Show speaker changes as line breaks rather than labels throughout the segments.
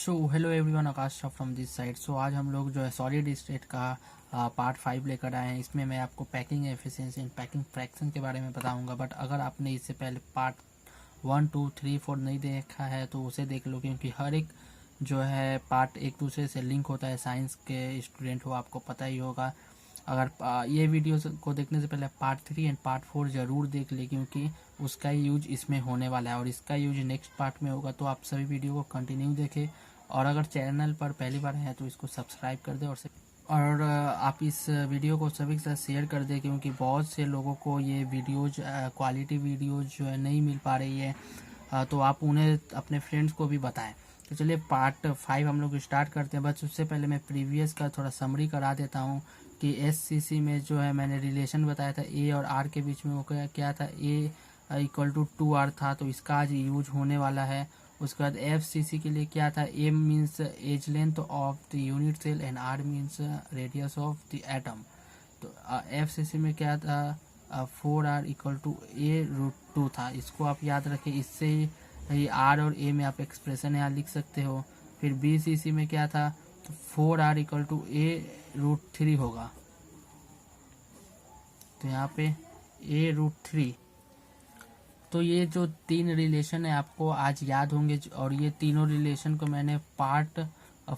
So hello everyone, Aakash Shah from this side. So आज हम लोग जो है सॉलिड स्टेट का पार्ट 5 लेकर आए हैं। इसमें मैं आपको packing efficiency and packing fraction के बारे में बताऊंगा। बट अगर आपने इससे पहले पार्ट 1, 2, 3, 4 नहीं देखा है तो उसे देख लो, क्योंकि हर एक जो है पार्ट एक दूसरे से लिंक होता है। साइंस के स्टूडेंट हो आपको पता ही होगा। अगर ये वीडियो को देखने से पहले पार्ट 3 एंड पार्ट 4 ज़रूर देख ले, क्योंकि उसका यूज इसमें होने वाला है और इसका यूज नेक्स्ट पार्ट में होगा। तो आप सभी वीडियो को कंटिन्यू देखें और अगर चैनल पर पहली बार हैं तो इसको सब्सक्राइब कर दें और आप इस वीडियो को सभी के साथ शेयर कर दें, क्योंकि बहुत से लोगों को ये वीडियोज क्वालिटी वीडियोज जो है नहीं मिल पा रही है। तो आप उन्हें अपने फ्रेंड्स को भी बताएं। तो चलिए पार्ट 5 हम लोग स्टार्ट करते हैं। बस उससे पहले मैं प्रीवियस का थोड़ा समरी करा देता हूँ कि एससीसी में जो है मैंने रिलेशन बताया था ए और आर के बीच में। वो क्या था, ए इक्वल टू 2r था, तो इसका आज यूज होने वाला है। उसके बाद एफसीसी के लिए क्या था, a means edge length of the unit cell and r means radius of the atom. तो एफसीसी में क्या था, 4r इक्वल टू a√2 था। इसको आप याद रखें। इससे ये आर और ए में आप एक्सप्रेशन यहाँ लिख सकते हो। फिर बीसीसी में क्या था, 4r इक्वल टू a√3 होगा। तो यहाँ पे a√3। तो ये जो तीन रिलेशन है आपको आज याद होंगे, और ये तीनों रिलेशन को मैंने पार्ट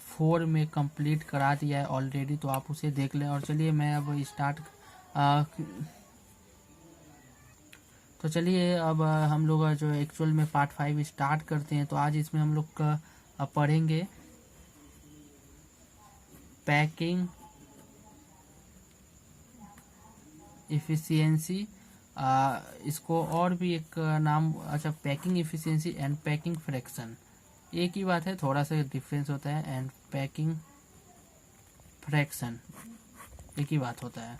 4 में कंप्लीट करा दिया है ऑलरेडी, तो आप उसे देख लें। और चलिए मैं अब स्टार्ट तो चलिए अब हम लोग जो एक्चुअल में पार्ट 5 स्टार्ट करते हैं। तो आज इसमें हम लोग पढ़ेंगे पैकिंग इफिशियंसी। इसको और भी एक नाम, अच्छा, packing efficiency and packing fraction एक ही बात है, थोड़ा सा डिफरेंस होता है। एंड पैकिंग फ्रैक्शन एक ही बात होता है।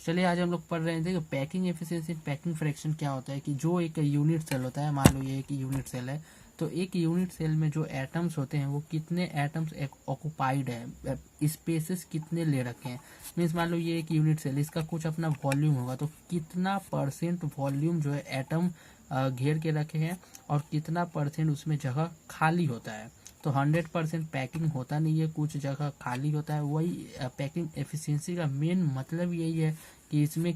चलिए आज हम लोग पढ़ रहे हैं। देखो पैकिंग एफिशिएंसी पैकिंग फ्रैक्शन क्या होता है कि जो एक यूनिट सेल होता है, मान लो ये एक यूनिट सेल है, तो एक यूनिट सेल में जो एटम्स होते हैं वो कितने एटम्स ऑक्युपाइड है, स्पेसेस कितने ले रखे हैं। मीन्स मान लो ये एक यूनिट सेल, इसका कुछ अपना वॉल्यूम होगा, तो कितना % वॉल्यूम जो है एटम घेर के रखे हैं और कितना % उसमें जगह खाली होता है। तो 100% पैकिंग होता नहीं है, कुछ जगह खाली होता है। वही पैकिंग एफिशिएंसी का मेन मतलब यही है कि इसमें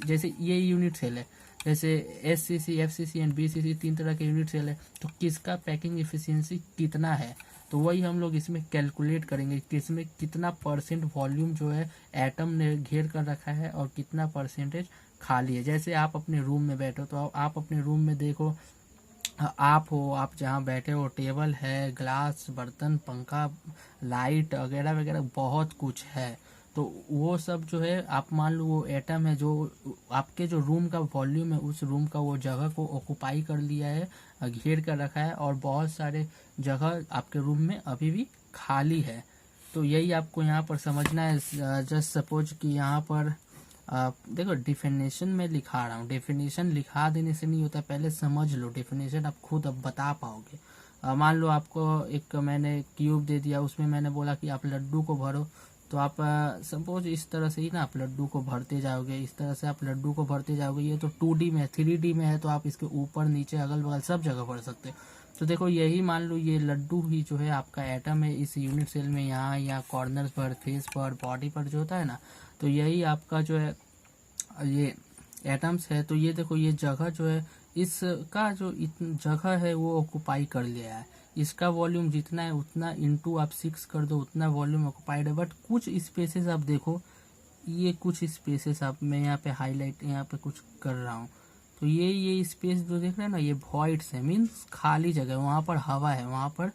जैसे ये यूनिट सेल है, जैसे एससीसी, एफसीसी एंड बीसीसी 3 तरह के यूनिट सेल है, तो किसका पैकिंग एफिशिएंसी कितना है, तो वही हम लोग इसमें कैलकुलेट करेंगे कि इसमें कितना % वॉल्यूम जो है एटम ने घेर कर रखा है और कितना % खाली है। जैसे आप अपने रूम में बैठो, तो आप अपने रूम में देखो, आप जहाँ बैठे हो, टेबल है, ग्लास, बर्तन, पंखा, लाइट वगैरह वगैरह बहुत कुछ है। तो वो सब जो है, आप मान लो वो एटम है जो आपके जो रूम का वॉल्यूम है, उस रूम का वो जगह को ऑक्युपाई कर लिया है, घेर कर रखा है, और बहुत सारे जगह आपके रूम में अभी भी खाली है। तो यही आपको यहाँ पर समझना है। जस्ट सपोज कि यहाँ पर देखो डेफिनेशन में लिखा रहा हूँ। डेफिनेशन लिखा देने से नहीं होता, पहले समझ लो डेफिनेशन, आप खुद अब बता पाओगे। मान लो आपको एक मैंने क्यूब दे दिया, उसमें मैंने बोला कि आप लड्डू को भरो, तो आप सपोज इस तरह से ही ना आप लड्डू को भरते जाओगे, इस तरह से आप लड्डू को भरते जाओगे। ये तो 2D में है, 3D में है तो आप इसके ऊपर नीचे अगल बगल सब जगह भर सकते हो। तो देखो यही मान लो ये लड्डू ही जो है आपका एटम है इस यूनिट सेल में, यहाँ कॉर्नर्स पर, फेस पर, बॉडी पर जो होता है ना, तो यही आपका जो है ये एटम्स है। तो ये देखो ये जगह जो है, इसका जो जगह है वो ऑक्युपाई कर लिया है। इसका वॉल्यूम जितना है उतना इंटू आप 6 कर दो, उतना वॉल्यूम ऑक्युपाइड है। बट कुछ स्पेसेस आप देखो, ये कुछ स्पेसेस आप, मैं यहाँ पे हाईलाइट यहाँ पे कुछ कर रहा हूँ, तो ये स्पेस जो देख रहे हैं ना, ये वॉइड्स है, मीन्स खाली जगह है, वहाँ पर हवा है, वहाँ पर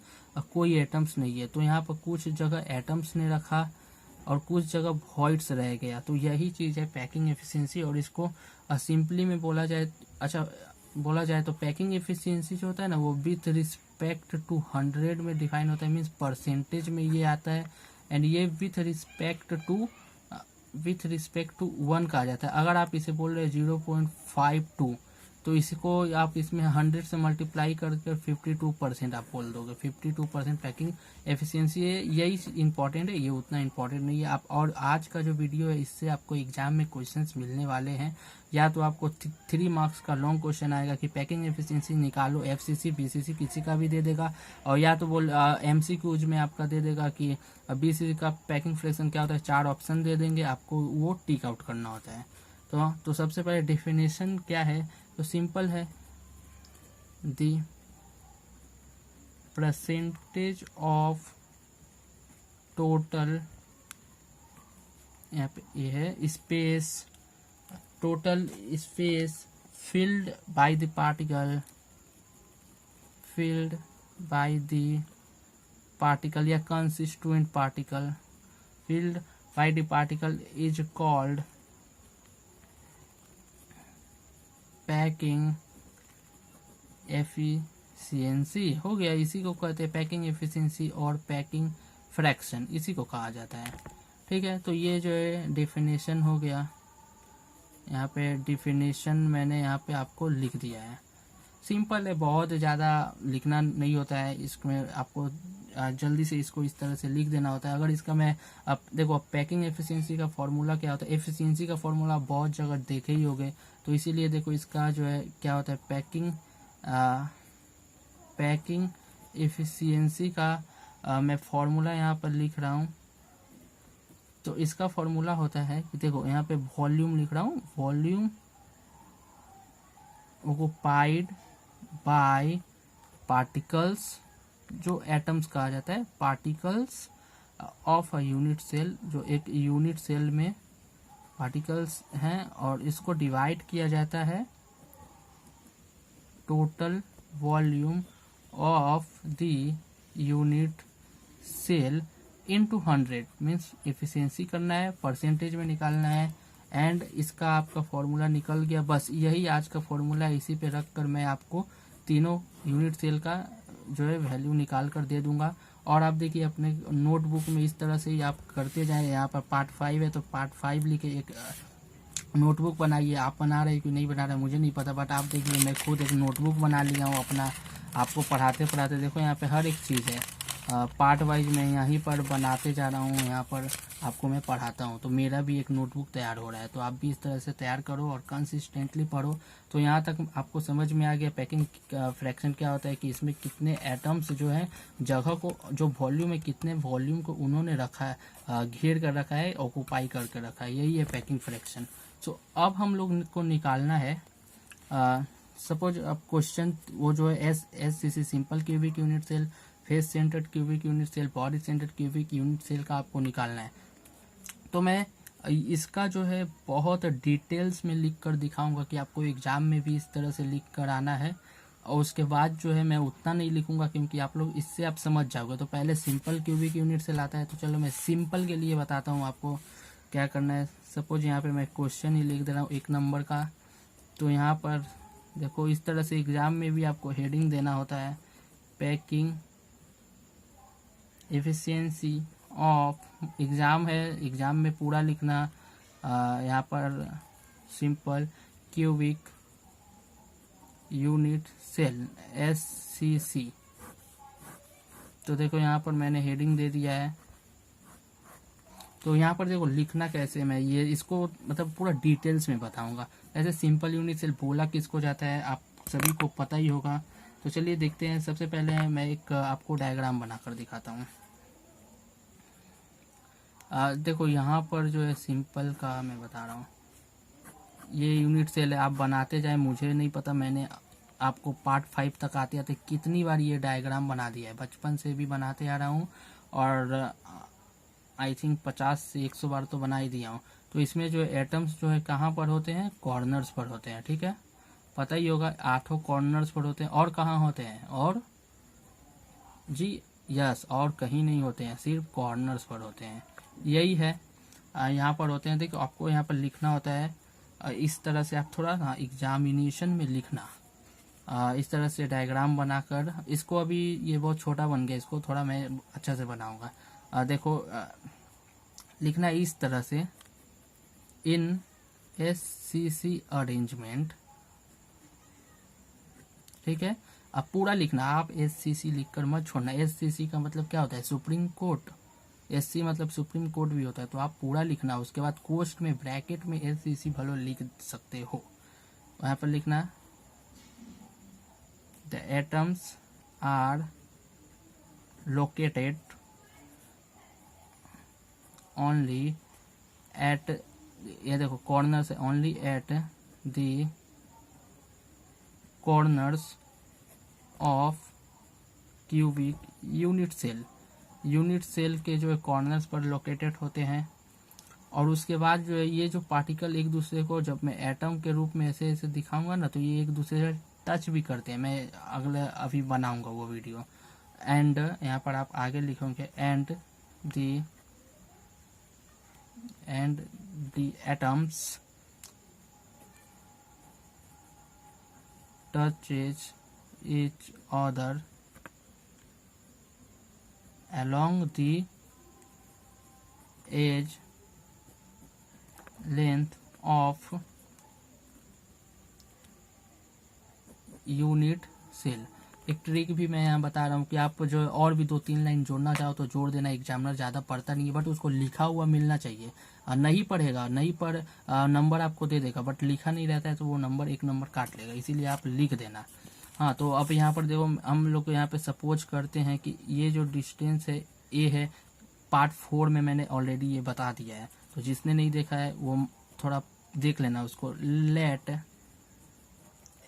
कोई एटम्स नहीं है। तो यहाँ पर कुछ जगह एटम्स ने रखा और कुछ जगह वॉइड्स रह गया। तो यही चीज़ है पैकिंग एफिशिएंसी। और इसको सिंपली में बोला जाए तो पैकिंग एफिशिएंसी जो होता है ना, वो विथ रिस्पेक्ट टू 100 में डिफाइन होता है, मीन्स परसेंटेज में ये आता है। एंड ये विथ रिस्पेक्ट टू 1 कहा जाता है। अगर आप इसे बोल रहे हैं 0.52, तो इसको आप इसमें 100 से मल्टीप्लाई करके 52% आप बोल दोगे। 52% पैकिंग एफिशिएंसी है, यही इंपॉर्टेंट है, ये उतना इंपॉर्टेंट नहीं है। आप और आज का जो वीडियो है इससे आपको एग्जाम में क्वेश्चंस मिलने वाले हैं। या तो आपको 3 मार्क्स का लॉन्ग क्वेश्चन आएगा कि पैकिंग एफिशिएंसी निकालो, एफसीसी बीसीसी किसी का भी दे देगा, और या तो बोल एमसीक्यूज में आपका दे देगा कि बीसीसी का पैकिंग फ्रैक्शन क्या होता है, 4 ऑप्शन दे देंगे आपको, वो टिक आउट करना होता है। तो सबसे पहले डेफिनेशन क्या है, तो सिंपल है, द परसेंटेज ऑफ टोटल, यहाँ पे ये है space, total space filled by the particle या constituent particle, filled by the particle is called packing efficiency. हो गया, इसी को कहते हैं पैकिंग एफिशिएंसी और पैकिंग फ्रैक्शन, इसी को कहा जाता है। ठीक है, तो ये जो है डेफिनेशन हो गया, यहाँ पे डेफिनेशन मैंने यहाँ पे आपको लिख दिया है। सिंपल है, बहुत ज़्यादा लिखना नहीं होता है इसमें, आपको जल्दी से इसको इस तरह से लिख देना होता है। अगर इसका मैं अब देखो, पैकिंग एफिशिएंसी का फॉर्मूला क्या होता है, एफिशिएंसी का फॉर्मूला बहुत जगह देखे ही होगे, तो इसीलिए देखो इसका जो है क्या होता है, पैकिंग एफिशिएंसी का मैं फॉर्मूला यहाँ पर लिख रहा हूँ। तो इसका फॉर्मूला होता है कि देखो यहाँ पे वॉल्यूम लिख रहा हूँ, वॉल्यूम ऑक्युपाइड बाय पार्टिकल्स, जो एटम्स कहा जाता है, particles of a unit cell, जो एक यूनिट सेल में पार्टिकल्स हैं, और इसको डिवाइड किया जाता है total volume of the unit cell into 100, means efficiency करना है, परसेंटेज में निकालना है, एंड इसका आपका फॉर्मूला निकल गया। बस यही आज का फॉर्मूला है, इसी पे रख कर मैं आपको तीनों यूनिट सेल का जो है वैल्यू निकाल कर दे दूंगा। और आप देखिए अपने नोटबुक में इस तरह से ही आप करते जाएं। यहाँ पर पार्ट 5 है, तो पार्ट 5 लिखे एक नोटबुक बनाइए। आप बना रहे कि नहीं बना रहे मुझे नहीं पता, बट आप देखिए मैं खुद एक नोटबुक बना लिया हूँ अपना, आपको पढ़ाते पढ़ाते। देखो यहाँ पे हर एक चीज़ है, पार्ट वाइज मैं यहीं पर बनाते जा रहा हूँ, यहाँ पर आपको मैं पढ़ाता हूँ। तो मेरा भी एक नोटबुक तैयार हो रहा है, तो आप भी इस तरह से तैयार करो और कंसिस्टेंटली पढ़ो। तो यहाँ तक आपको समझ में आ गया पैकिंग फ्रैक्शन क्या होता है, कि इसमें कितने एटम्स जो है जगह को, जो वॉल्यूम है, कितने वॉल्यूम को उन्होंने रखा है, घेर कर रखा है, ऑक्यूपाई करके रखा है, यही है पैकिंग फ्रैक्शन। सो अब हम लोग को निकालना है, सपोज अब क्वेश्चन वो जो है SCC simple cubic unit cell, face centred cubic unit cell, body centred cubic unit cell का आपको निकालना है। तो मैं इसका जो है बहुत डिटेल्स में लिख कर दिखाऊंगा कि आपको एग्जाम में भी इस तरह से लिख कर आना है। और उसके बाद जो है मैं उतना नहीं लिखूंगा, क्योंकि आप लोग इससे आप समझ जाओगे। तो पहले सिंपल क्यूबिक यूनिट सेल आता है, तो चलो मैं सिंपल के लिए बताता हूँ आपको क्या करना है। सपोज यहाँ पे मैं क्वेश्चन ही लिख दे रहा हूँ 1 नंबर का। तो यहाँ पर देखो इस तरह से एग्जाम में भी आपको हेडिंग देना होता है, पैकिंग एफिशिएंसी ऑफ, एग्जाम है, एग्जाम में पूरा लिखना। यहाँ पर simple cubic unit cell SCC. तो देखो यहाँ पर मैंने हेडिंग दे दिया है। तो यहाँ पर देखो लिखना कैसे, मैं ये इसको मतलब पूरा डिटेल्स में बताऊंगा। ऐसे सिंपल यूनिट सेल बोला किसको जाता है आप सभी को पता ही होगा। तो चलिए देखते हैं। सबसे पहले मैं एक आपको डायग्राम बनाकर दिखाता हूँ। देखो यहाँ पर जो है सिंपल का मैं बता रहा हूँ, ये यूनिट सेल है, आप बनाते जाए, मुझे नहीं पता मैंने आपको पार्ट 5 तक आते आते कितनी बार ये डायग्राम बना दिया है, बचपन से भी बनाते आ रहा हूँ, और आई थिंक 50 से 100 बार तो बना ही दिया हूँ। तो इसमें जो एटम्स जो है कहाँ पर होते हैं, कॉर्नर्स पर होते हैं, ठीक है, पता ही होगा 8 कॉर्नर्स पर होते हैं। और कहाँ होते हैं, और जी यस, और कहीं नहीं होते हैं, सिर्फ कॉर्नर्स पर होते हैं, यही है, यहाँ पर होते हैं। देखो आपको यहाँ पर लिखना होता है इस तरह से, आप थोड़ा ना एग्जामिनेशन में लिखना इस तरह से डायग्राम बनाकर। इसको अभी ये बहुत छोटा बन गया, इसको थोड़ा मैं अच्छा से बनाऊंगा। देखो लिखना इस तरह से, इन एससीसी अरेंजमेंट, ठीक है। अब पूरा लिखना, आप SCC लिखकर मत छोड़ना। SCC का मतलब क्या होता है, सुप्रीम कोर्ट। SC मतलब सुप्रीम कोर्ट भी होता है, तो आप पूरा लिखना। उसके बाद कोष्ट में ब्रैकेट में SCC भलो लिख सकते हो। वहाँ पर लिखना the atoms are located only at, ये देखो कॉर्नर से, only at the corners of cubic unit cell. Unit cell के जो है कॉर्नर्स पर लोकेटेड होते हैं। और उसके बाद जो है ये जो पार्टिकल एक दूसरे को, जब मैं एटम के रूप में ऐसे ऐसे दिखाऊंगा ना, तो ये एक दूसरे से टच भी करते हैं। मैं अगले अभी बनाऊंगा वो वीडियो। एंड यहाँ पर आप आगे लिखोगे and the atoms touches each other along the edge length of unit cell. एक ट्रिक भी मैं यहाँ बता रहा हूँ कि आप जो और भी 2-3 लाइन जोड़ना चाहो तो जोड़ देना। एग्जामिनर ज़्यादा पढ़ता नहीं है, बट उसको लिखा हुआ मिलना चाहिए। नहीं पढ़ेगा, नहीं पढ़ नंबर आपको दे देगा, बट लिखा नहीं रहता है तो वो नंबर 1 नंबर काट लेगा, इसीलिए आप लिख देना। हाँ, तो अब यहाँ पर देखो, हम लोग यहाँ पे सपोज करते हैं कि ये जो डिस्टेंस है ए है। पार्ट 4 में मैंने ऑलरेडी ये बता दिया है, तो जिसने नहीं देखा है वो थोड़ा देख लेना उसको। Let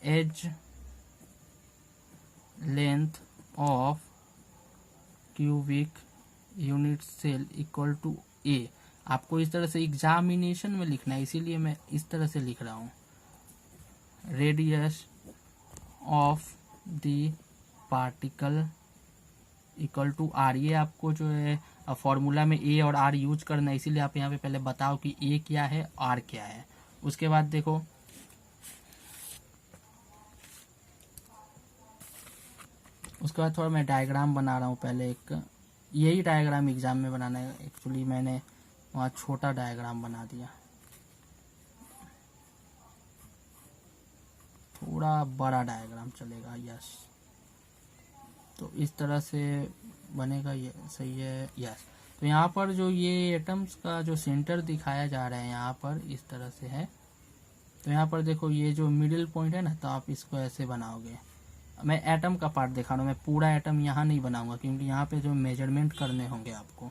edge length of cubic unit cell equal to a. आपको इस तरह से एग्जामिनेशन में लिखना है, इसीलिए मैं इस तरह से लिख रहा हूँ। Radius of the particle equal to R. ये आपको जो है फॉर्मूला में ए और आर यूज करना है, इसीलिए आप यहाँ पे पहले बताओ कि ए क्या है, आर क्या है। उसके बाद देखो, उसके बाद थोड़ा मैं डायग्राम बना रहा हूँ। पहले एक यही डायग्राम एग्जाम में बनाना है, एक्चुअली मैंने वहाँ छोटा डायग्राम बना दिया, थोड़ा बड़ा डायग्राम चलेगा। यस, तो इस तरह से बनेगा, ये सही है। यस, तो यहाँ पर जो ये एटम्स का जो सेंटर दिखाया जा रहा है यहाँ पर इस तरह से है। तो यहाँ पर देखो ये जो मिडिल पॉइंट है ना, तो आप इसको ऐसे बनाओगे। मैं एटम का पार्ट दिखा रहा हूँ, मैं पूरा एटम यहाँ नहीं बनाऊंगा क्योंकि यहाँ पे जो मेजरमेंट करने होंगे आपको।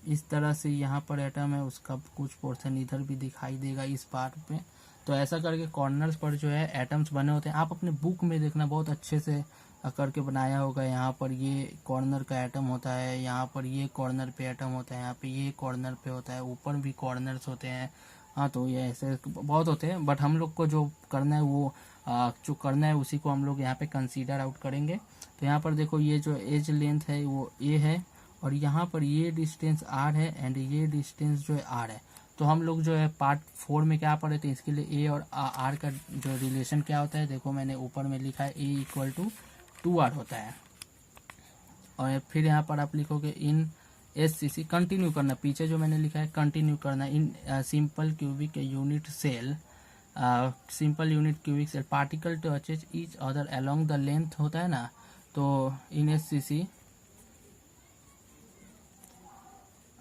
इस तरह से यहाँ पर एटम है, उसका कुछ पोर्शन इधर भी दिखाई देगा इस पार्ट पे। तो ऐसा करके कॉर्नर्स पर जो है एटम्स बने होते हैं। आप अपने बुक में देखना, बहुत अच्छे से करके बनाया होगा। यहाँ पर ये कॉर्नर का एटम होता है, यहाँ पर ये कॉर्नर पे एटम होता है, यहाँ पे ये कॉर्नर पे होता है, ऊपर भी कॉर्नर्स होते हैं। हाँ, तो ये ऐसे बहुत होते हैं, बट हम लोग को जो करना है वो जो करना है उसी को हम लोग यहाँ पे कंसीडर आउट करेंगे। तो यहाँ पर देखो ये जो एज लेंथ है वो ए है, और यहाँ पर ये डिस्टेंस आर है, एंड ये डिस्टेंस जो है आर है। तो हम लोग जो है पार्ट 4 में क्या पढ़े थे, इसके लिए ए और आर का जो रिलेशन क्या होता है, देखो मैंने ऊपर में लिखा है ए इक्वल टू 2r होता है। और फिर यहाँ पर आप लिखोगे इन SCC, कंटिन्यू करना, पीछे जो मैंने लिखा है कंटिन्यू करना। In simple cubic unit cell, simple unit cubic cell particle touches each other along the length होता है ना, तो इन SCC,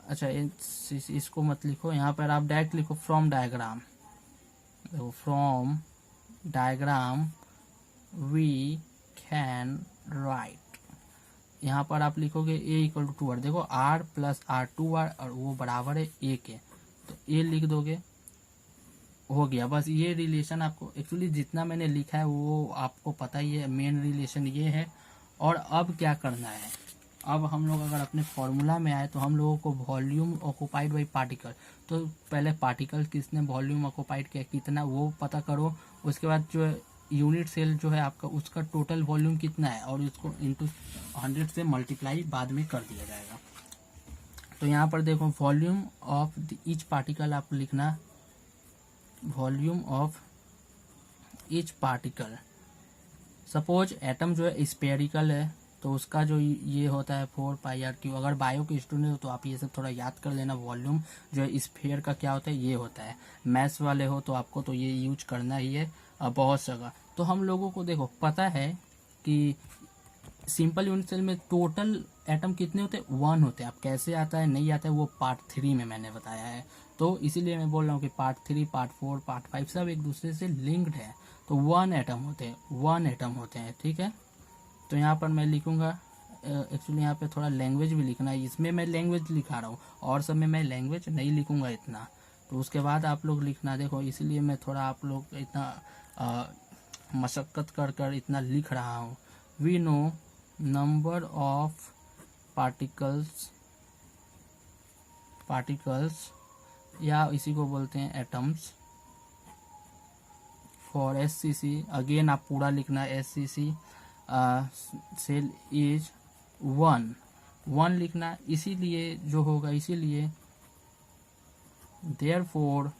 अच्छा इसको मत लिखो, यहाँ पर आप डायरेक्ट लिखो फ्रॉम डायग्राम। देखो from diagram we can write, यहाँ पर आप लिखोगे ए इक्वल टू 2r। देखो r प्लस r 2r, और वो बराबर है ए के, तो ए लिख दोगे, हो गया। बस ये रिलेशन आपको, एक्चुअली जितना मैंने लिखा है वो आपको पता ही है, मेन रिलेशन ये है। और अब क्या करना है, अब हम लोग अगर अपने फॉर्मूला में आए तो हम लोगों को वॉल्यूम ऑक्युपाइड बाई पार्टिकल, तो पहले पार्टिकल किसने वॉल्यूम ऑक्युपाइड किया कितना वो पता करो। उसके बाद जो यूनिट सेल जो है आपका, उसका टोटल वॉल्यूम कितना है, और उसको इंटू 100 से मल्टीप्लाई बाद में कर दिया जाएगा। तो यहाँ पर देखो वॉल्यूम ऑफ ईच पार्टिकल आप लिखना, volume of each particle. Suppose atom जो है स्पेरिकल है, तो उसका जो ये होता है 4πr क्यू। अगर बायो के स्टूडेंट हो तो आप ये सब थोड़ा याद कर लेना। वॉल्यूम जो है स्फीयर का क्या होता है ये होता है। मैथ्स वाले हो तो आपको तो ये यूज करना ही है बहुत जगह। तो हम लोगों को देखो पता है कि सिंपल यूनिट सेल में टोटल एटम कितने होते हैं, 1 होते हैं। अब कैसे आता है नहीं आता है वो पार्ट 3 में मैंने बताया है। तो इसीलिए मैं बोल रहा हूँ कि पार्ट 3, पार्ट 4, पार्ट 5 सब एक दूसरे से लिंक्ड है। तो 1 एटम होते हैं, 1 एटम होते हैं, ठीक है। तो यहाँ पर मैं लिखूंगा, एक्चुअली यहाँ पे थोड़ा लैंग्वेज भी लिखना है, इसमें मैं लैंग्वेज लिखा रहा हूँ और सब में मैं लैंग्वेज नहीं लिखूंगा इतना। तो उसके बाद आप लोग लिखना, देखो इसलिए मैं थोड़ा आप लोग इतना मशक्क़त कर कर इतना लिख रहा हूँ। We know number of particles या इसी को बोलते हैं एटम्स फॉर SCC। अगेन आप पूरा लिखना है SCC सेल इज 1 लिखना, इसीलिए जो होगा, इसीलिए therefore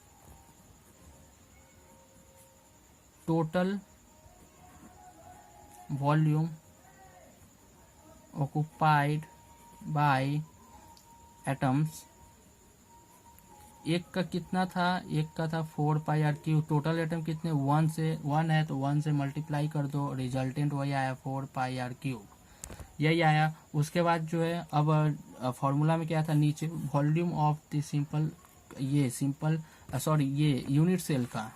total volume occupied bye atoms, एक का कितना था, एक का था 4πr क्यू। टोटल एटम कितने 1 है तो 1 से मल्टीप्लाई कर दो, रिजल्टेंट वही आया 4πr क्यू, यही आया। उसके बाद जो है अब फॉर्मूला में क्या था नीचे, वॉल्यूम ऑफ द सिंपल, ये यूनिट सेल का।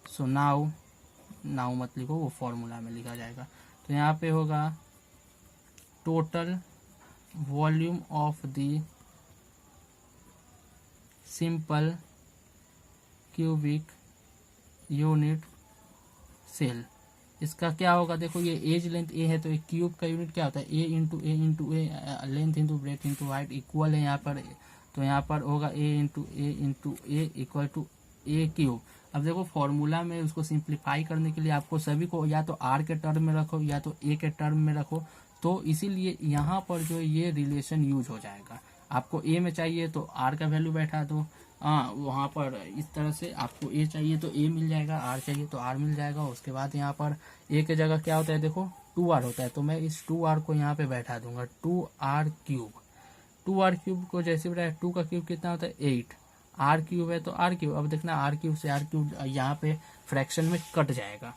सो नाउ मत लिखो, वो फॉर्मूला में लिखा जाएगा। तो यहाँ पे होगा total volume of the simple cubic unit cell. इसका क्या होगा, देखो ये एज लेंथ ए है तो एक क्यूब का यूनिट क्या होता है, a into a, length into breadth into height equal है यहाँ पर। तो यहाँ पर होगा a into a equal to a cube. अब देखो फॉर्मूला में उसको सिंप्लीफाई करने के लिए आपको सभी को या तो आर के टर्म में रखो या तो ए के टर्म में रखो। तो इसीलिए यहाँ पर जो ये रिलेशन यूज हो जाएगा। आपको ए में चाहिए तो आर का वैल्यू बैठा दो, वहाँ पर इस तरह से आपको ए चाहिए तो ए मिल जाएगा, आर चाहिए तो आर मिल जाएगा। उसके बाद यहाँ पर ए के जगह क्या होता है, देखो 2r होता है, तो मैं इस 2r को यहाँ पे बैठा दूंगा, 2r क्यूब को जैसे बैठा, 2 का क्यूब कितना होता है 8, r क्यूब है तो r क्यूब। अब देखना r क्यूब से r क्यूब यहाँ पे फ्रैक्शन में कट जाएगा।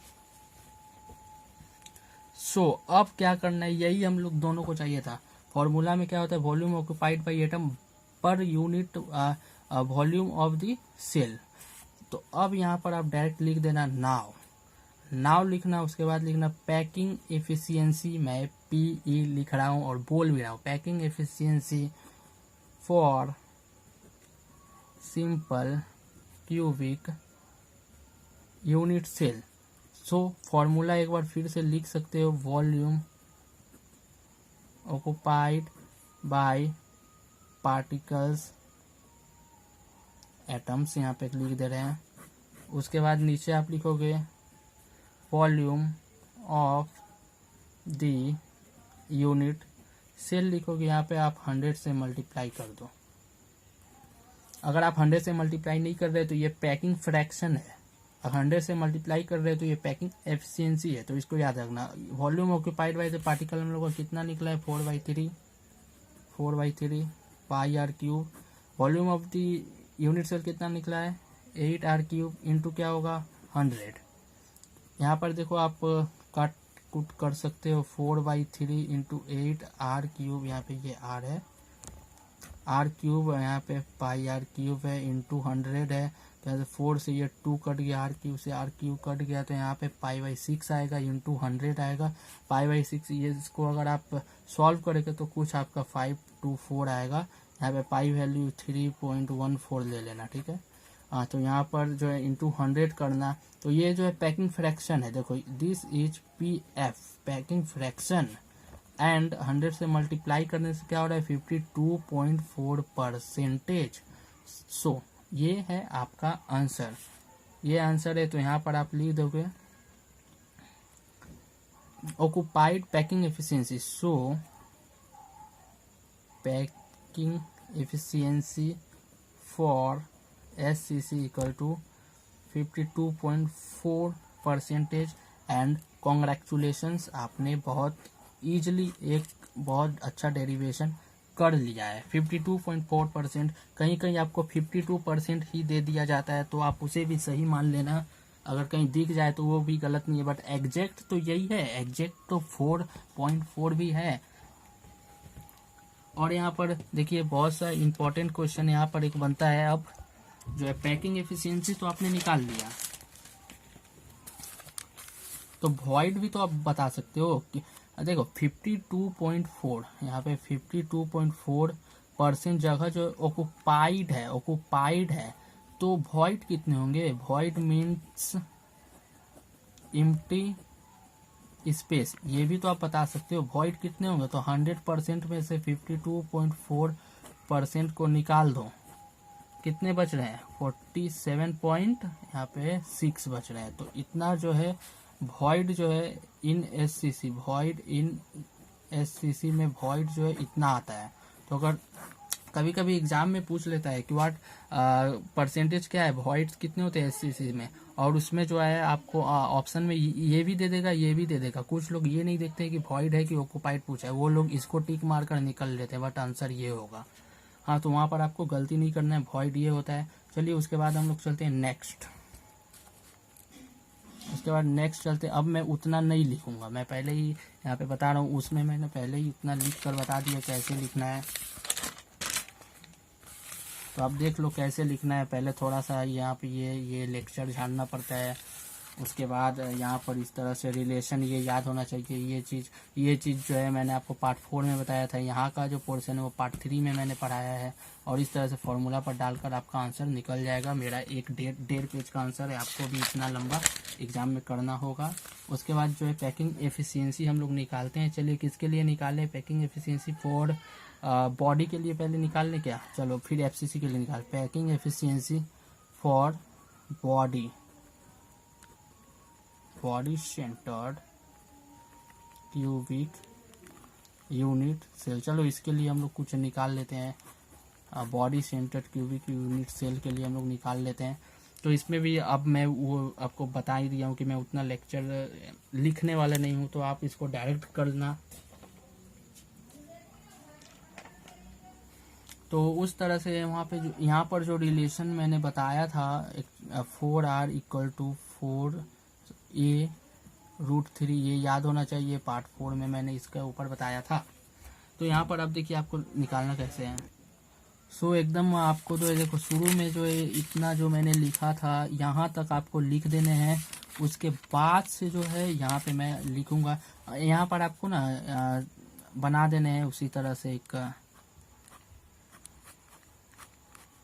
अब क्या करना है, यही हम लोग दोनों को चाहिए था। फॉर्मूला में क्या होता है, volume occupied by atom per unit volume of the cell. तो अब यहाँ पर आप डायरेक्ट लिख देना नाउ लिखना। उसके बाद लिखना पैकिंग एफिशिएंसी, मैं PE लिख रहा हूँ और बोल भी रहा हूँ, packing efficiency for simple cubic unit cell. Formula एक बार फिर से लिख सकते हो, volume occupied by particles atoms, यहाँ पे लिख दे रहे हैं। उसके बाद नीचे आप लिखोगे volume of the unit cell लिखोगे, यहाँ पे आप 100 से मल्टीप्लाई कर दो। अगर आप 100 से मल्टीप्लाई नहीं कर रहे तो ये पैकिंग फ्रैक्शन है, 100 से मल्टीप्लाई कर रहे हैं तो ये पैकिंग एफिशिएंसी है। तो इसको याद रखना। Volume occupied by the particle हम लोग का कितना निकला है, 4/3 pi r cube. Volume of the unit cell कितना निकला है, 8r क्यूब इंटू क्या होगा 100। यहाँ पर देखो आप काट कुट कर सकते हो, 4/3 इंटू 8r क्यूब, यहाँ पे ये r है, r क्यूब, यहाँ पे पाई आर क्यूब है, इंटू 100 है। तो 4 से ये 2 कट गया, r क्यूब से r क्यूब कट गया, तो यहाँ पे π/6 आएगा, इंटू 100 आएगा। π/6 ये इसको अगर आप सॉल्व करेंगे तो कुछ आपका 524 आएगा। यहाँ पे पाई वैल्यू 3.14 ले लेना, ठीक है। तो यहाँ पर जो है इंटू 100 करना। तो ये जो है पैकिंग फ्रैक्शन है, देखो this is PF packing fraction, and 100 से मल्टीप्लाई करने से क्या हो रहा है 52.4%। ये है आपका आंसर, ये आंसर है। तो यहाँ पर आप लिख दोगे occupied packing efficiency, packing efficiency for SCC equal to 52.4%। And congratulations, आपने बहुत ईजिली एक बहुत अच्छा डेरिवेशन कर लिया है। 52.4%, कहीं कहीं आपको 52% ही दे दिया जाता है, तो आप उसे भी सही मान लेना। अगर कहीं दिख जाए तो वो भी गलत नहीं है, बट एग्जैक्ट तो यही है, एग्जैक्ट तो 4.4 भी है। और यहाँ पर देखिए बहुत सा इंपॉर्टेंट क्वेश्चन यहाँ पर एक बनता है। अब जो है पैकिंग एफिशिएंसी तो आपने निकाल लिया, तो वॉइड भी तो आप बता सकते हो कि देखो 52.4, यहाँ पे 52.4% जगह जो ऑक्युपाइड है, तो वॉइड कितने होंगे? वॉइड मीन्स एम्प्टी स्पेस, ये भी तो आप बता सकते हो। वॉइड कितने होंगे? तो 100% में से 52.4% को निकाल दो, कितने बच रहे हैं? 47 पॉइंट यहाँ पे 6 बच रहे हैं। तो इतना जो है वॉइड जो है इन एससीसी, वॉइड इन एससीसी में वॉइड जो है इतना आता है। तो अगर कभी कभी एग्जाम में पूछ लेता है कि व्हाट परसेंटेज क्या है, वॉइड्स कितने होते हैं एससीसी में, और उसमें जो है आपको ऑप्शन में ये भी दे देगा, ये भी दे देगा। कुछ लोग ये नहीं देखते कि वॉइड है कि ऑक्युपाइड पूछा है, वो लोग इसको टिक मार कर निकल लेते हैं, बट आंसर ये होगा। हाँ, तो वहाँ पर आपको गलती नहीं करना है, वॉइड ये होता है। चलिए उसके बाद हम लोग चलते हैं नेक्स्ट। उसके बाद नेक्स्ट चलते हैं। अब मैं उतना नहीं लिखूंगा, मैं पहले ही यहाँ पे बता रहा हूँ, उसमें मैंने पहले ही उतना लिख कर बता दिया कैसे लिखना है। तो आप देख लो कैसे लिखना है। पहले थोड़ा सा यहाँ पे ये लेक्चर जानना पड़ता है, उसके बाद यहाँ पर इस तरह से रिलेशन ये याद होना चाहिए। ये चीज़ जो है मैंने आपको पार्ट 4 में बताया था, यहाँ का जो पोर्शन है वो पार्ट 3 में मैंने पढ़ाया है। और इस तरह से फॉर्मूला पर डालकर आपका आंसर निकल जाएगा। मेरा एक 1.5 पेज का आंसर है, आपको भी इतना लंबा एग्जाम में करना होगा। उसके बाद जो है पैकिंग एफिशिएंसी हम लोग निकालते हैं। चलिए किसके लिए निकालें पैकिंग एफिशिएंसी? फॉर बॉडी के लिए पहले निकाल लें क्या? चलो फिर एफसीसी के लिए निकाल। Packing efficiency for body centred cubic unit cell. चलो इसके लिए हम लोग कुछ निकाल लेते हैं। Body centred cubic unit cell के लिए हम लोग निकाल लेते हैं। तो इसमें भी अब मैं वो आपको बता ही दिया हूँ कि मैं उतना लेक्चर लिखने वाला नहीं हूँ, तो आप इसको डायरेक्ट करना। तो उस तरह से वहाँ पे जो यहाँ पर जो रिलेशन मैंने बताया था 4R इक्वल टू 4A√3, ये याद होना चाहिए। पार्ट 4 में मैंने इसके ऊपर बताया था। तो यहाँ पर अब देखिए आपको निकालना कैसे है। सो एकदम आपको तो देखो शुरू में जो है इतना जो मैंने लिखा था यहाँ तक आपको लिख देने हैं। उसके बाद से जो है यहाँ पे मैं लिखूंगा, यहाँ पर आपको ना बना देने हैं उसी तरह से एक।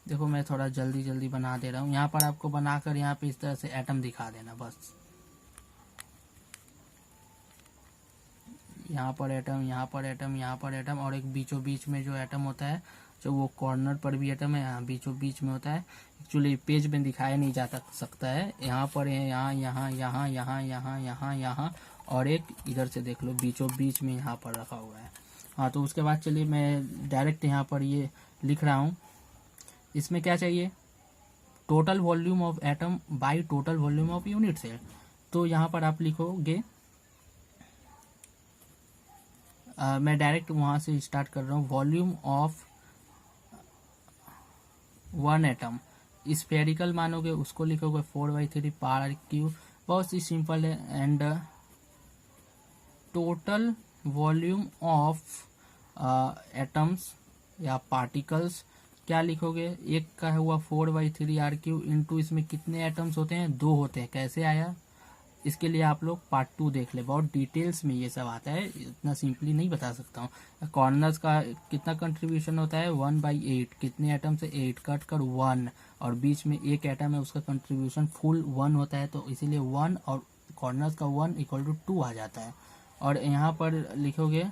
देखो मैं थोड़ा जल्दी बना दे रहा हूँ। यहाँ पर आपको बनाकर यहाँ पे इस तरह से एटम दिखा देना बस। यहाँ पर एटम, यहाँ पर एटम, यहाँ पर एटम, और एक बीचों बीच में जो एटम होता है, जो वो कॉर्नर पर भी एटम है, यहाँ बीचों बीच में होता है। एक्चुअली पेज में दिखाया नहीं जा सकता है। यहाँ पर है, यहाँ यहाँ यहाँ यहाँ यहाँ यहाँ यहाँ, और एक इधर से देख लो बीचों बीच में यहाँ पर रखा हुआ है। हाँ, तो उसके बाद चलिए मैं डायरेक्ट यहाँ पर ये लिख रहा हूँ। इसमें क्या चाहिए? Total volume of atom by total volume of unit cell. तो यहाँ पर आप लिखोगे, मैं डायरेक्ट वहाँ से स्टार्ट कर रहा हूँ। वॉल्यूम ऑफ 1 एटम, स्फेरिकल मानोगे उसको लिखोगे 4/3 पावर क्यूब, बहुत ही सिंपल है। And total volume of atoms या पार्टिकल्स क्या लिखोगे? एक का हुआ 4/3R³ इंटू इसमें कितने एटम्स होते हैं? 2 होते हैं। कैसे आया? इसके लिए आप लोग पार्ट 2 देख ले, बहुत डिटेल्स में ये सब आता है, इतना सिंपली नहीं बता सकता हूँ। कॉर्नर्स का कितना कंट्रीब्यूशन होता है? 1/8। कितने एटम से? 8 कट कर 1, और बीच में एक एटम है उसका कंट्रीब्यूशन फुल 1 होता है, तो इसीलिए 1 और कॉर्नर्स का 1 इक्वल टू 2 आ जाता है। और यहाँ पर लिखोगे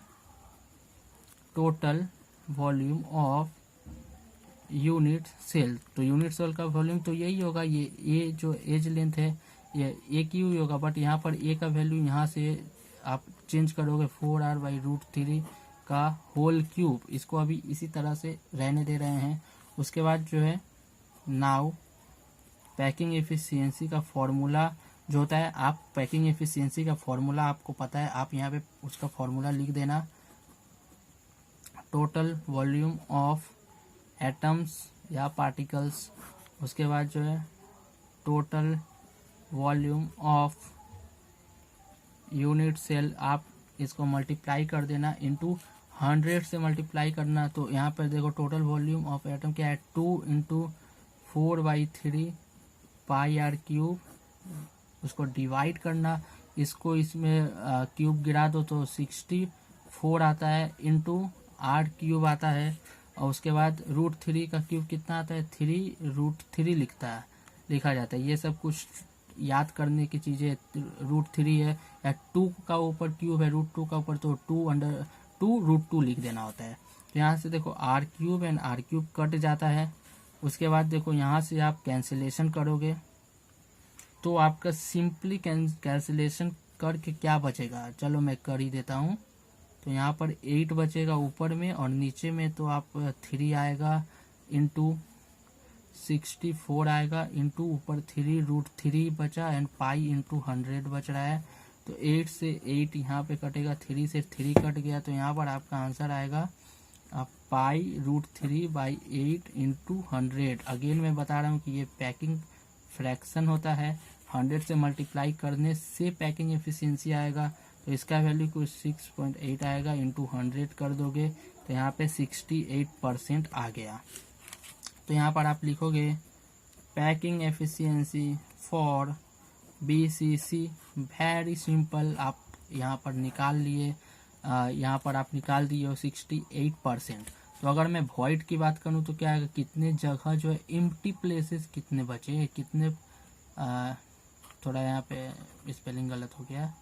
total volume of unit cell. तो यूनिट सेल का वॉल्यूम तो यही होगा, ये जो एज लेंथ है ये ए क्यू ही होगा, बट यहाँ पर ए का वैल्यू यहाँ से आप चेंज करोगे 4R/√3 का होल क्यूब। इसको अभी इसी तरह से रहने दे रहे हैं। उसके बाद जो है नाउ पैकिंग एफिशिएंसी का फॉर्मूला जो होता है, आप पैकिंग एफिशिएंसी का फॉर्मूला आपको पता है, आप यहाँ पे उसका फॉर्मूला लिख देना, टोटल वॉल्यूम ऑफ एटम्स या पार्टिकल्स, उसके बाद जो है total volume of unit cell, आप इसको मल्टीप्लाई कर देना इनटू 100 से मल्टीप्लाई करना। तो यहाँ पर देखो टोटल वॉल्यूम ऑफ एटम क्या है, 2 इंटू 4/3 पाई आर क्यूब, उसको डिवाइड करना, इसको इसमें क्यूब गिरा दो तो 64 आता है, इंटू आर क्यूब आता है, और उसके बाद √3 का क्यूब कितना आता है, 3√3 लिखा जाता है। ये सब कुछ याद करने की चीज़ें, √3 है या 2 का ऊपर क्यूब है, √2 का ऊपर तो 2√2 लिख देना होता है। तो यहाँ से देखो R cube and R cube cut जाता है। उसके बाद देखो यहाँ से आप कैंसिलेशन करोगे तो आपका सिंपली कैंसिलेशन करके क्या बचेगा, चलो मैं कर ही देता हूँ। तो यहाँ पर 8 बचेगा ऊपर में, और नीचे में तो आप 3 आएगा इंटू 64 आएगा, इंटू ऊपर 3√3 बचा, एंड पाई इंटू 100 बच रहा है। तो 8 से 8 यहाँ पे कटेगा, 3 से 3 कट गया, तो यहाँ पर आपका आंसर आएगा पाई√3/8 इंटू 100। अगेन मैं बता रहा हूँ कि ये पैकिंग फ्रैक्शन होता है, 100 से मल्टीप्लाई करने से पैकिंग एफिशिएंसी आएगा। तो इसका वैल्यू कुछ 6.8 आएगा, इंटू 100 कर दोगे तो यहाँ पे 68% आ गया। तो यहाँ पर आप लिखोगे packing efficiency for BCC, very simple, आप यहाँ पर निकाल लिए, यहाँ पर आप निकाल दिए हो 68%। तो अगर मैं वॉइड की बात करूँ तो क्या है, कितने जगह जो है एम्प्टी प्लेसेस कितने बचे हैं, कितने थोड़ा यहाँ पे स्पेलिंग गलत हो गया,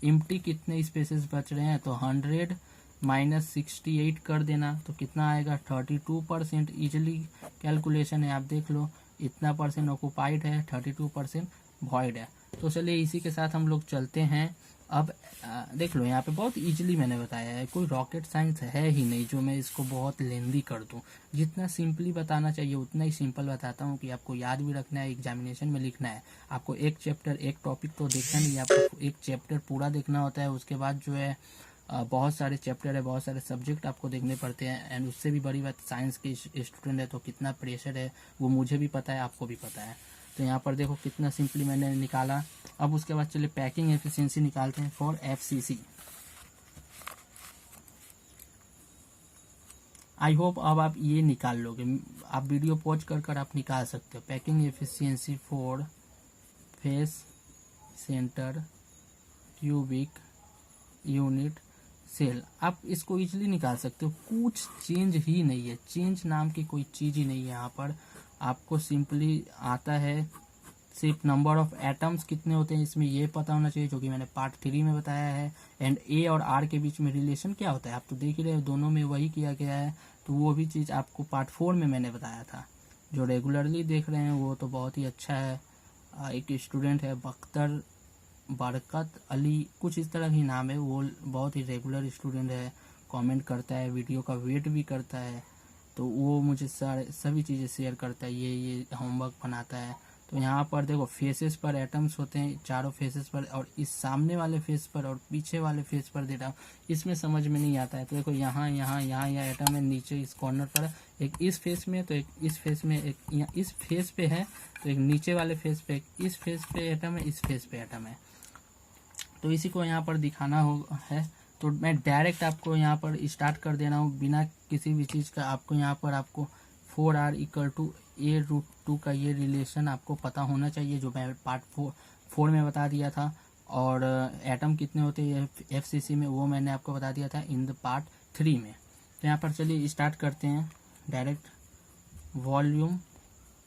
एम्प्टी कितने स्पेसेस बच रहे हैं, तो 100 माइनस 68 कर देना तो कितना आएगा, 32%। इजिली कैलकुलेशन है, आप देख लो, इतना परसेंट ऑक्युपाइड है, 32% वॉइड है। तो चलिए इसी के साथ हम लोग चलते हैं। अब देख लो यहाँ पे बहुत इजीली मैंने बताया है, कोई रॉकेट साइंस है ही नहीं जो मैं इसको बहुत लेंदी कर दूं। जितना सिंपली बताना चाहिए उतना ही सिंपल बताता हूँ कि आपको याद भी रखना है, एग्जामिनेशन में लिखना है। आपको एक चैप्टर एक टॉपिक तो देखना नहीं, आपको एक चैप्टर पूरा देखना होता है। उसके बाद जो है बहुत सारे चैप्टर है, बहुत सारे सब्जेक्ट आपको देखने पड़ते हैं। एंड उससे भी बड़ी बात, साइंस के स्टूडेंट है तो कितना प्रेशर है वो मुझे भी पता है, आपको भी पता है। तो यहाँ पर देखो कितना सिंपली मैंने निकाला। अब उसके बाद चलिए पैकिंग एफिशिएंसी निकालते हैं फॉर FCC। आई होप अब आप ये निकाल लोगे, आप वीडियो पॉज कर आप निकाल सकते हो। Packing efficiency for face centre cubic unit cell, आप इसको इजीली निकाल सकते हो, कुछ चेंज ही नहीं है, चेंज नाम की कोई चीज़ ही नहीं है यहाँ पर। आपको सिंपली आता है सिर्फ नंबर ऑफ एटम्स कितने होते हैं, इसमें ये पता होना चाहिए जो कि मैंने पार्ट 3 में बताया है। एंड A और R के बीच में रिलेशन क्या होता है आप तो देख ही रहे हो, दोनों में वही किया गया है। तो वो भी चीज़ आपको पार्ट 4 में मैंने बताया था। जो रेगुलरली देख रहे हैं वो तो बहुत ही अच्छा है। एक स्टूडेंट है बरकत अली, कुछ इस तरह ही नाम है, वो बहुत ही रेगुलर स्टूडेंट है, कमेंट करता है, वीडियो का वेट भी करता है। तो वो मुझे सभी चीज़ें शेयर करता है, ये होमवर्क बनाता है। तो यहाँ पर देखो फेसेस पर एटम्स होते हैं, चारों फेसेस पर, और इस सामने वाले फेस पर और पीछे वाले फेस पर दे रहा हूँ, इसमें समझ में नहीं आता है। तो देखो यहाँ यहाँ यहाँ यह एटम है, नीचे इस कॉर्नर पर एक इस फेस में, तो एक इस फेस में, एक यहाँ इस फेस पे है, तो एक नीचे वाले फेस पे, एक इस फेस पे एटम है, इस फेस पे एटम है। तो इसी को यहाँ पर दिखाना हो है। तो मैं डायरेक्ट आपको यहाँ पर स्टार्ट कर दे रहा हूँ बिना किसी भी चीज़ का। आपको यहाँ पर आपको 4R = A√2 का ये रिलेशन आपको पता होना चाहिए, जो मैं पार्ट 4 में बता दिया था। और एटम कितने होते हैं FCC में वो मैंने आपको बता दिया था इन द पार्ट 3 में। तो यहाँ पर चलिए स्टार्ट करते हैं direct. Volume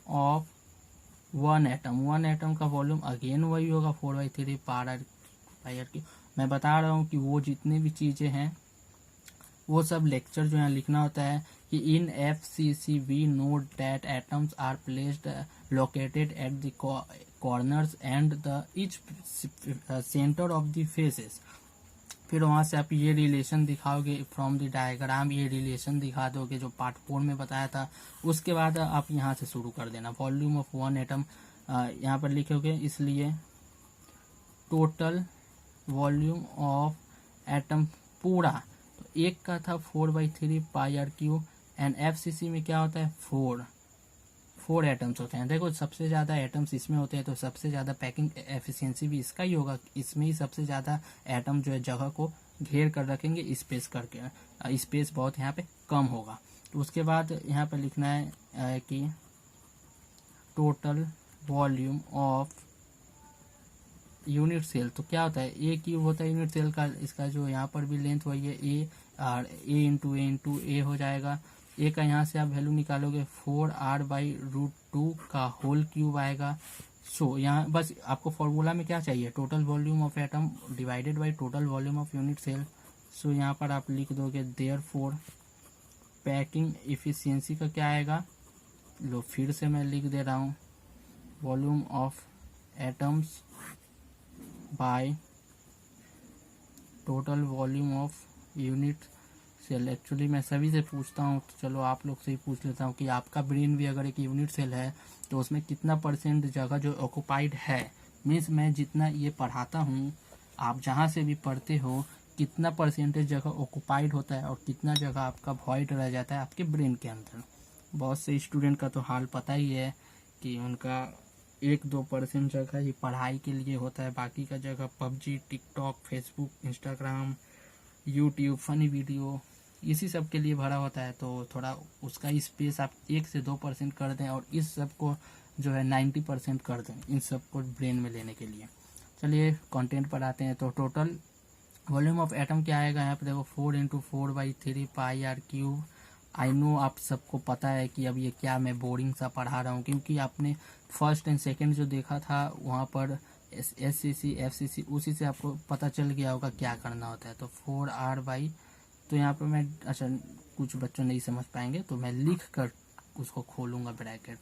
of one atom का वॉल्यूम अगेन वही होगा 4/3 पाई की। मैं बता रहा हूँ कि वो जितने भी चीज़ें हैं वो सब लेक्चर जो है लिखना होता है कि in FCC we note that atoms are placed located at the corners and the each centre of the faces. फिर वहाँ से आप ये रिलेशन दिखाओगे फ्रॉम द डायग्राम, ये रिलेशन दिखा दोगे जो पार्ट 4 में बताया था। उसके बाद आप यहाँ से शुरू कर देना। वॉल्यूम ऑफ वन एटम यहाँ पर लिखोगे इसलिए टोटल वॉल्यूम ऑफ एटम पूरा, तो एक का था 4/3 pi are Q, and FCC में क्या होता है 4 एटम्स होते हैं। देखो सबसे ज़्यादा एटम्स इसमें होते हैं, तो सबसे ज़्यादा पैकिंग एफिशिएंसी भी इसका ही होगा, इसमें ही सबसे ज़्यादा एटम जो है जगह को घेर कर रखेंगे, स्पेस करके, स्पेस बहुत यहाँ पे कम होगा। तो उसके बाद यहाँ पे लिखना है कि total volume of unit cell, तो क्या होता है ए क्यूब होता है यूनिट सेल का, इसका जो यहाँ पर भी लेंथ वही है ए, और ए इंटू ए हो जाएगा। ए का यहाँ से आप वैल्यू निकालोगे 4r/√2 का होल क्यूब आएगा। सो यहाँ बस आपको फॉर्मूला में क्या चाहिए, total volume of atom divided by total volume of unit cell. So यहाँ पर आप लिख दोगे देयरफॉर पैकिंग इफिशियंसी का क्या आएगा, लो फिर से मैं लिख दे रहा हूँ, volume of atoms by total volume of unit cell. Actually मैं सभी से पूछता हूँ, तो चलो आप लोग से ही पूछ लेता हूँ कि आपका ब्रेन भी अगर एक यूनिट सेल है तो उसमें कितना % जगह जो ऑक्युपाइड है, मीन्स मैं जितना ये पढ़ाता हूँ, आप जहाँ से भी पढ़ते हो, कितना % जगह ऑक्युपाइड होता है और कितना जगह आपका वॉइड रह जाता है आपके ब्रेन के अंदर। बहुत से स्टूडेंट का तो हाल पता ही है कि उनका 1-2% जगह ही पढ़ाई के लिए होता है, बाकी का जगह PUBG, TikTok, Facebook, Instagram, YouTube, funny video, इसी सब के लिए भरा होता है। तो थोड़ा उसका स्पेस आप 1 से 2% कर दें और इस सब को जो है 90% कर दें, इन सब को ब्रेन में लेने के लिए। चलिए कंटेंट पर आते हैं। तो टोटल वॉल्यूम ऑफ एटम क्या आएगा, यहाँ पे देखो 4 × 4/3 pi r cube. I know आप सबको पता है कि अब ये क्या मैं बोरिंग सा पढ़ा रहा हूँ, क्योंकि आपने फर्स्ट एंड सेकंड जो देखा था वहाँ पर SCC FCC उसी से आपको पता चल गया होगा क्या करना होता है। तो 4r/, तो यहाँ पर मैं, अच्छा कुछ बच्चों नहीं समझ पाएंगे तो मैं लिख कर उसको खोलूँगा ब्रैकेट।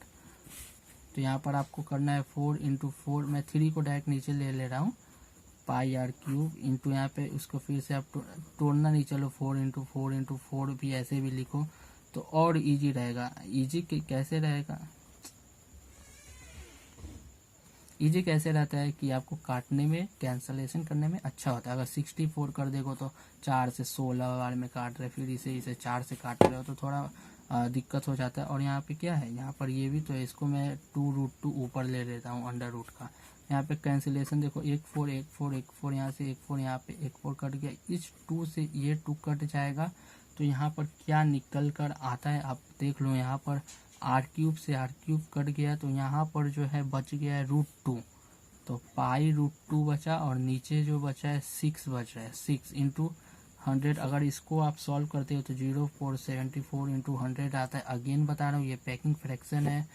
तो यहाँ पर आपको करना है 4 × 4, मैं 3 को डायरेक्ट नीचे ले रहा हूँ, पाई आर क्यूब इंटू यहाँ पे उसको फिर से आप तोड़ना नहीं, चलो 4 × 4 × 4 भी ऐसे भी लिखो तो और इजी रहेगा। इजी कैसे रहेगा, इजी कैसे रहता है कि आपको काटने में, कैंसलेशन करने में अच्छा होता है। अगर 64 कर देगो तो 4 से 16 बार में काट रहे, फिर इसे 4 से काट रहे हो तो थोड़ा दिक्कत हो जाता है। और यहाँ पे क्या है, यहाँ पर ये भी तो है, इसको मैं 2√2 ऊपर ले लेता हूँ अंडर रूट का। यहाँ पे कैंसिलेशन देखो 1 4 1 4 1 4, यहाँ से 1 4, यहाँ पे 1 4 कट गया, इस 2 से ये 2 कट जाएगा। तो यहाँ पर क्या निकल कर आता है आप देख लो, यहाँ पर r³ से r³ कट गया, तो यहाँ पर जो है बच गया है √2, तो पाई√2 बचा, और नीचे जो बचा है 6 बच रहा है, 6 × 100। अगर इसको आप सॉल्व करते हो तो 0.474 × 100 आता है। अगेन बता रहा हूँ ये पैकिंग फ्रैक्शन है,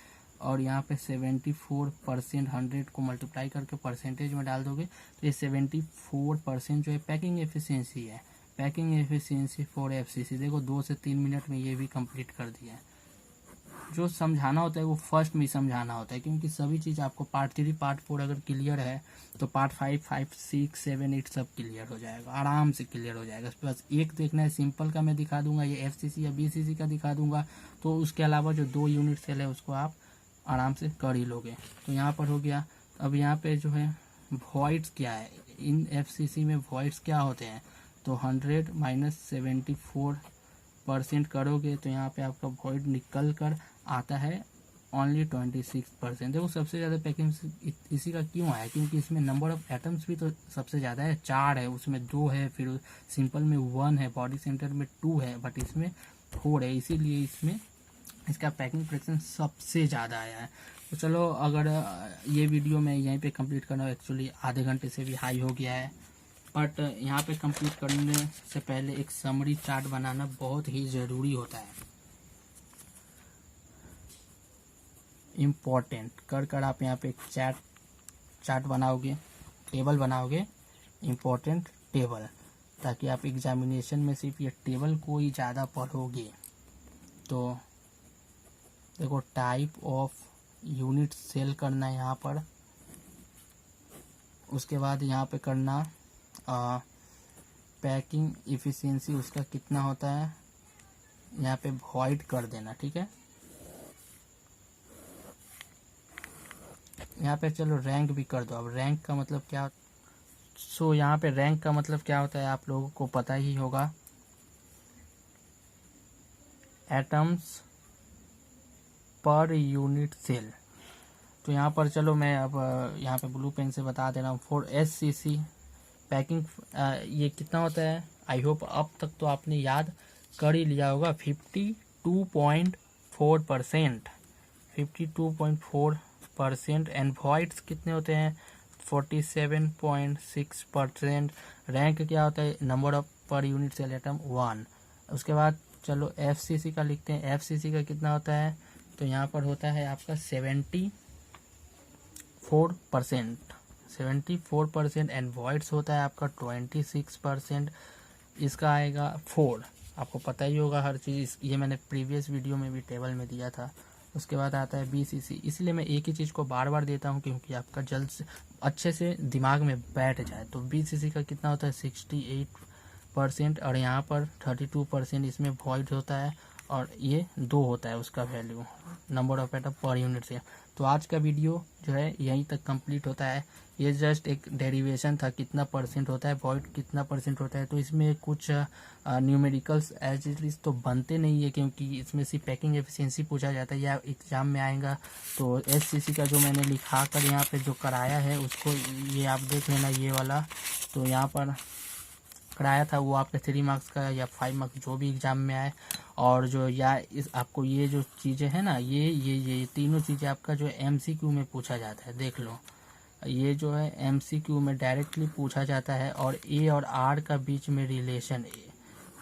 और यहाँ पे 74% 100 को मल्टीप्लाई करके परसेंटेज में डाल दोगे तो ये 74% जो है पैकिंग एफिशिएंसी है। पैकिंग एफिशिएंसी फॉर FCC देखो 2 से 3 मिनट में ये भी कंप्लीट कर दिया है। जो समझाना होता है वो फर्स्ट में समझाना होता है, क्योंकि सभी चीज़ आपको पार्ट 3 पार्ट 4 अगर क्लियर है तो पार्ट 5 5 6 7 8 सब क्लियर हो जाएगा, आराम से क्लियर हो जाएगा। बस एक देखना है सिंपल का मैं दिखा दूंगा, ये FCC या BCC का दिखा दूंगा, तो उसके अलावा जो 2 यूनिट सेल है उसको आप आराम से कर ही लोगे। तो यहाँ पर हो गया। अब यहाँ पे जो है वॉइड्स क्या है, इन FCC में वॉइड्स क्या होते हैं, तो 100 - 74% करोगे तो यहाँ पे आपका वॉइड निकल कर आता है ओनली 26%। देखो सबसे ज़्यादा पैकिंग इसी का क्यों आया, क्योंकि इसमें नंबर ऑफ एटम्स भी तो सबसे ज़्यादा है, 4 है, उसमें 2 है, फिर सिंपल में 1 है, बॉडी सेंटर में 2 है, बट इसमें 4 है, इसीलिए इसमें इसका पैकिंग फ्रैक्शन सबसे ज़्यादा आया है। तो चलो अगर ये वीडियो मैं यहीं पे कंप्लीट करना हूँ, एक्चुअली आधे घंटे से भी हाई हो गया है, बट यहाँ पे कंप्लीट करने से पहले एक समरी चार्ट बनाना बहुत ही ज़रूरी होता है, इम्पोर्टेंट कर आप यहाँ पे एक चार्ट बनाओगे, टेबल बनाओगे, इम्पोर्टेंट टेबल, ताकि आप एग्जामिनेशन में सिर्फ ये टेबल को ही ज़्यादा पढ़ोगे। तो देखो टाइप ऑफ यूनिट सेल करना है यहाँ पर, उसके बाद यहाँ पे करना पैकिंग इफिशिएंसी उसका कितना होता है, यहाँ पे वॉइड कर देना, ठीक है। यहाँ पे चलो रैंक भी कर दो। अब रैंक का मतलब क्या, सो यहाँ पे रैंक का मतलब क्या होता है आप लोगों को पता ही होगा, एटम्स पर यूनिट सेल। तो यहाँ पर चलो मैं अब यहाँ पे ब्लू पेन से बता दे रहा हूँ। फॉर SCC पैकिंग ये कितना होता है, आई होप अब तक तो आपने याद कर ही लिया होगा, 52.4%, 52.4%। एंड वॉइड्स कितने होते हैं, 47.6%। रैंक क्या होता है, number of per unit cell atom 1। उसके बाद चलो FCC का लिखते हैं। FCC का कितना होता है, तो यहाँ पर होता है आपका 74%। एंड वॉइड्स होता है आपका 26%। इसका आएगा 4, आपको पता ही होगा हर चीज़, ये मैंने प्रीवियस वीडियो में भी टेबल में दिया था। उसके बाद आता है BCC, इसलिए मैं एक ही चीज़ को बार बार देता हूँ क्योंकि आपका जल्द से अच्छे से दिमाग में बैठ जाए। तो BCC का कितना होता है, 68%। और यहाँ पर 32% इसमें वॉइड होता है, और ये 2 होता है उसका value, number of atom per unit से। तो आज का वीडियो जो है यहीं तक कंप्लीट होता है। ये जस्ट एक डेरिवेशन था, कितना परसेंट होता है वॉइड, कितना परसेंट होता है। तो इसमें कुछ न्यूमेरिकल्स एज इट इज तो बनते नहीं है, क्योंकि इसमें सिर्फ पैकिंग एफिशिएंसी पूछा जाता है या एग्जाम में आएगा। तो SCC का जो मैंने लिखा कर यहाँ पे जो कराया है उसको ये आप देख लेना, ये वाला तो यहाँ पर कराया था, वो आपके 3 मार्क्स का या 5 मार्क्स जो भी एग्जाम में आए। और जो या इस आपको ये जो चीज़ें हैं ना, ये तीनों चीज़ें आपका जो MCQ में पूछा जाता है, देख लो ये जो है MCQ में डायरेक्टली पूछा जाता है। और A और R का बीच में रिलेशन,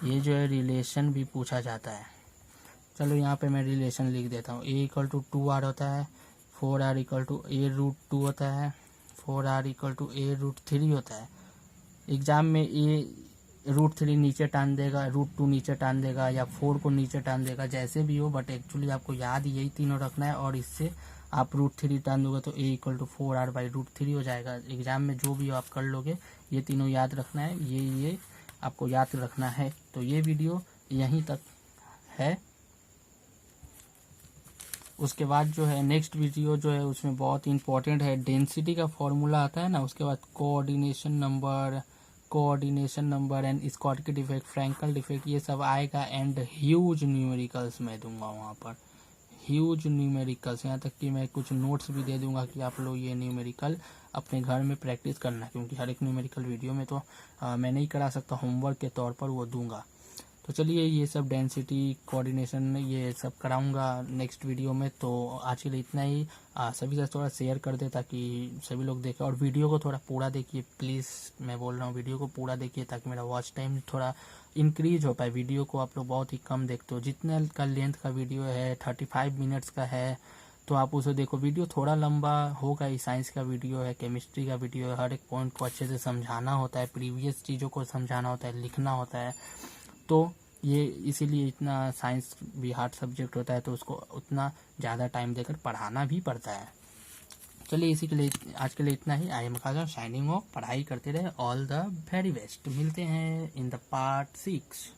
ये जो है रिलेशन भी पूछा जाता है। चलो यहाँ पे मैं रिलेशन लिख देता हूँ। A = 2R होता है, 4R = A√2 होता है, 4R = A√3 होता है। एग्जाम में A√3 नीचे टान देगा, √2 नीचे टान देगा, या 4 को नीचे टान देगा, जैसे भी हो, बट एक्चुअली आपको याद यही तीनों रखना है। और इससे आप √3 टान दोगे तो A = 4R/√3 हो जाएगा। एग्जाम में जो भी हो आप कर लोगे, ये तीनों याद रखना है, ये आपको याद रखना है। तो ये वीडियो यहीं तक है। उसके बाद जो है नेक्स्ट वीडियो जो है उसमें बहुत इंपॉर्टेंट है, डेंसिटी का फॉर्मूला आता है ना, उसके बाद coordination number and Schottky defect, Frenkel defect, ये सब आएगा। एंड ह्यूज न्यूमेरिकल्स मैं दूंगा वहाँ पर, ह्यूज न्यूमेरिकल्स, यहाँ तक कि मैं कुछ नोट्स भी दे दूंगा कि आप लोग ये न्यूमेरिकल अपने घर में प्रैक्टिस करना, क्योंकि हर एक न्यूमेरिकल वीडियो में तो मैं नहीं करा सकता, होमवर्क के तौर पर वो दूंगा। तो चलिए ये सब डेंसिटी कोऑर्डिनेशन ये सब कराऊंगा नेक्स्ट वीडियो में। तो आज के लिए इतना ही। सभी से थोड़ा शेयर कर दे ताकि सभी लोग देखें, और वीडियो को थोड़ा पूरा देखिए प्लीज़, मैं बोल रहा हूँ वीडियो को पूरा देखिए ताकि मेरा वॉच टाइम थोड़ा इंक्रीज हो पाए। वीडियो को आप लोग बहुत ही कम देखते हो, जितना का लेंथ का वीडियो है 35 मिनट्स का है तो आप उसे देखो। वीडियो थोड़ा लंबा होगा ही, साइंस का वीडियो है, केमिस्ट्री का वीडियो है, हर एक पॉइंट को अच्छे से समझाना होता है, प्रीवियस चीज़ों को समझाना होता है, लिखना होता है। तो ये इसीलिए इतना साइंस भी हार्ड सब्जेक्ट होता है, तो उसको उतना ज़्यादा टाइम देकर पढ़ाना भी पड़ता है। चलिए इसी के लिए आज के लिए इतना ही। I am Aakash signing off. पढ़ाई करते रहे, ऑल द वेरी बेस्ट। मिलते हैं इन द पार्ट 6।